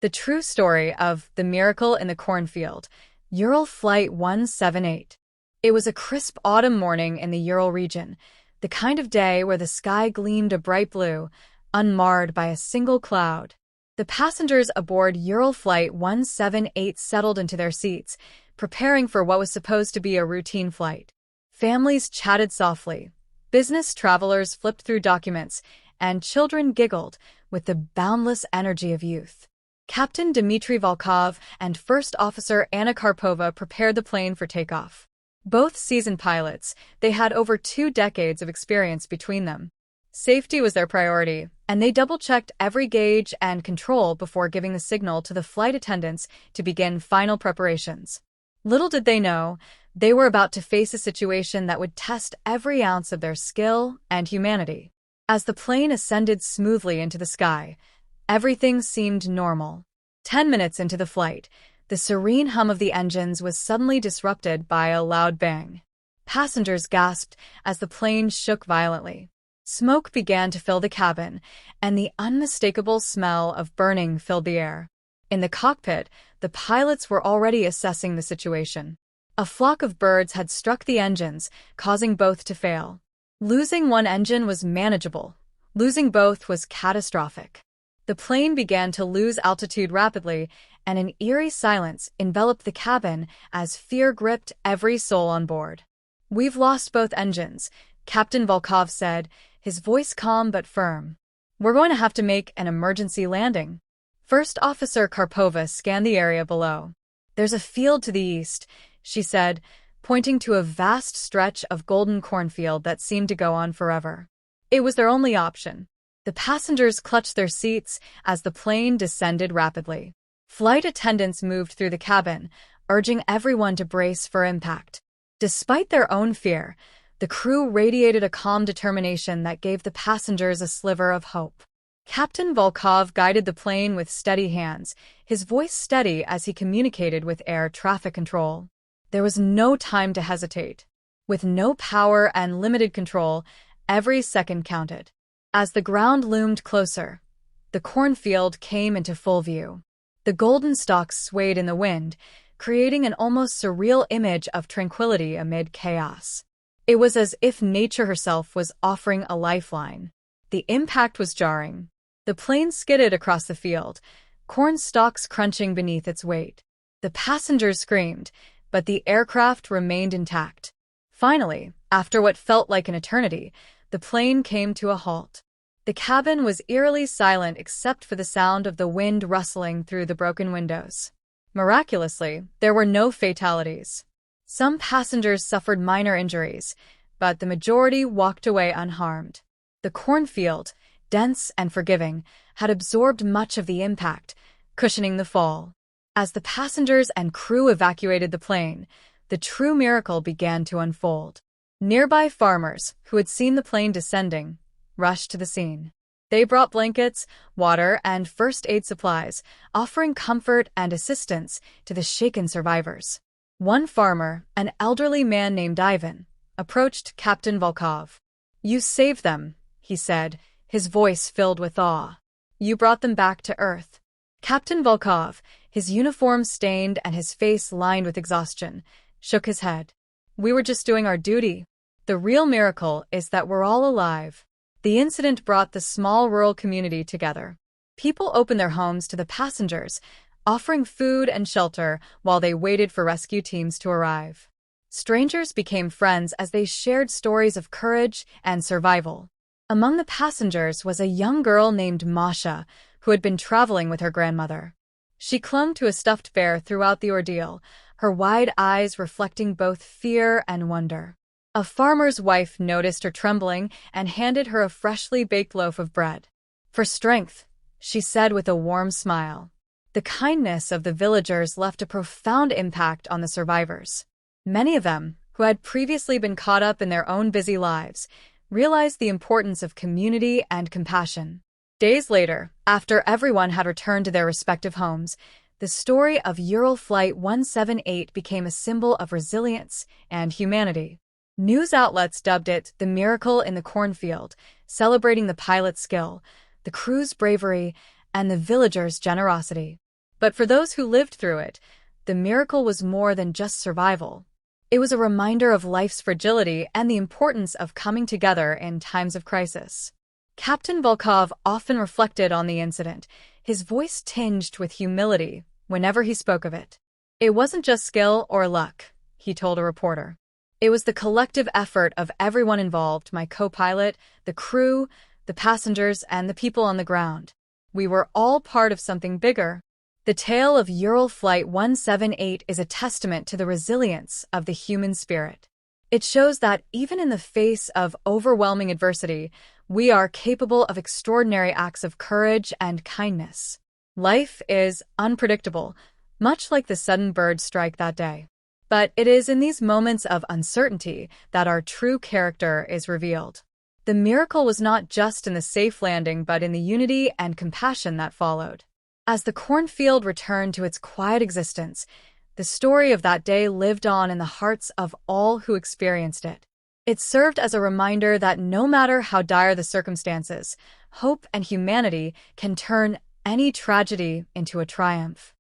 The true story of the miracle in the cornfield, Ural Flight 178. It was a crisp autumn morning in the Ural region, the kind of day where the sky gleamed a bright blue, unmarred by a single cloud. The passengers aboard Ural Flight 178 settled into their seats, preparing for what was supposed to be a routine flight. Families chatted softly, business travelers flipped through documents, and children giggled with the boundless energy of youth. Captain Dmitry Volkov and First Officer Anna Karpova prepared the plane for takeoff. Both seasoned pilots, they had over 2 decades of experience between them. Safety was their priority, and they double-checked every gauge and control before giving the signal to the flight attendants to begin final preparations. Little did they know, they were about to face a situation that would test every ounce of their skill and humanity. As the plane ascended smoothly into the sky, everything seemed normal. 10 minutes into the flight, the serene hum of the engines was suddenly disrupted by a loud bang. Passengers gasped as the plane shook violently. Smoke began to fill the cabin, and the unmistakable smell of burning filled the air. In the cockpit, the pilots were already assessing the situation. A flock of birds had struck the engines, causing both to fail. Losing one engine was manageable. Losing both was catastrophic. The plane began to lose altitude rapidly, and an eerie silence enveloped the cabin as fear gripped every soul on board. "We've lost both engines," Captain Volkov said, his voice calm but firm. "We're going to have to make an emergency landing." First Officer Karpova scanned the area below. "There's a field to the east," she said, pointing to a vast stretch of golden cornfield that seemed to go on forever. It was their only option. The passengers clutched their seats as the plane descended rapidly. Flight attendants moved through the cabin, urging everyone to brace for impact. Despite their own fear, the crew radiated a calm determination that gave the passengers a sliver of hope. Captain Volkov guided the plane with steady hands, his voice steady as he communicated with air traffic control. There was no time to hesitate. With no power and limited control, every second counted. As the ground loomed closer, the cornfield came into full view. The golden stalks swayed in the wind, creating an almost surreal image of tranquility amid chaos. It was as if nature herself was offering a lifeline. The impact was jarring. The plane skidded across the field, corn stalks crunching beneath its weight. The passengers screamed, but the aircraft remained intact. Finally, after what felt like an eternity, the plane came to a halt. The cabin was eerily silent except for the sound of the wind rustling through the broken windows. Miraculously, there were no fatalities. Some passengers suffered minor injuries, but the majority walked away unharmed. The cornfield, dense and forgiving, had absorbed much of the impact, cushioning the fall. As the passengers and crew evacuated the plane, the true miracle began to unfold. Nearby farmers, who had seen the plane descending, rushed to the scene. They brought blankets, water, and first aid supplies, offering comfort and assistance to the shaken survivors. One farmer, an elderly man named Ivan, approached Captain Volkov. "You saved them," he said, his voice filled with awe. "You brought them back to Earth." Captain Volkov, his uniform stained and his face lined with exhaustion, shook his head. "We were just doing our duty. The real miracle is that we're all alive." The incident brought the small rural community together. People opened their homes to the passengers, offering food and shelter while they waited for rescue teams to arrive. Strangers became friends as they shared stories of courage and survival. Among the passengers was a young girl named Masha, who had been traveling with her grandmother. She clung to a stuffed bear throughout the ordeal, her wide eyes reflecting both fear and wonder. A farmer's wife noticed her trembling and handed her a freshly baked loaf of bread. "For strength," she said with a warm smile. The kindness of the villagers left a profound impact on the survivors. Many of them, who had previously been caught up in their own busy lives, realized the importance of community and compassion. Days later, after everyone had returned to their respective homes, the story of Ural Flight 178 became a symbol of resilience and humanity. News outlets dubbed it the miracle in the cornfield, celebrating the pilot's skill, the crew's bravery, and the villagers' generosity. But for those who lived through it, the miracle was more than just survival. It was a reminder of life's fragility and the importance of coming together in times of crisis. Captain Volkov often reflected on the incident, his voice tinged with humility whenever he spoke of it. It wasn't just skill or luck, he told a reporter. It was the collective effort of everyone involved, my co-pilot, the crew, the passengers, and the people on the ground. We were all part of something bigger. The tale of Ural Flight 178 is a testament to the resilience of the human spirit. It shows that even in the face of overwhelming adversity, we are capable of extraordinary acts of courage and kindness. Life is unpredictable, much like the sudden bird strike that day. But it is in these moments of uncertainty that our true character is revealed. The miracle was not just in the safe landing, but in the unity and compassion that followed. As the cornfield returned to its quiet existence, the story of that day lived on in the hearts of all who experienced it. It served as a reminder that no matter how dire the circumstances, hope and humanity can turn any tragedy into a triumph.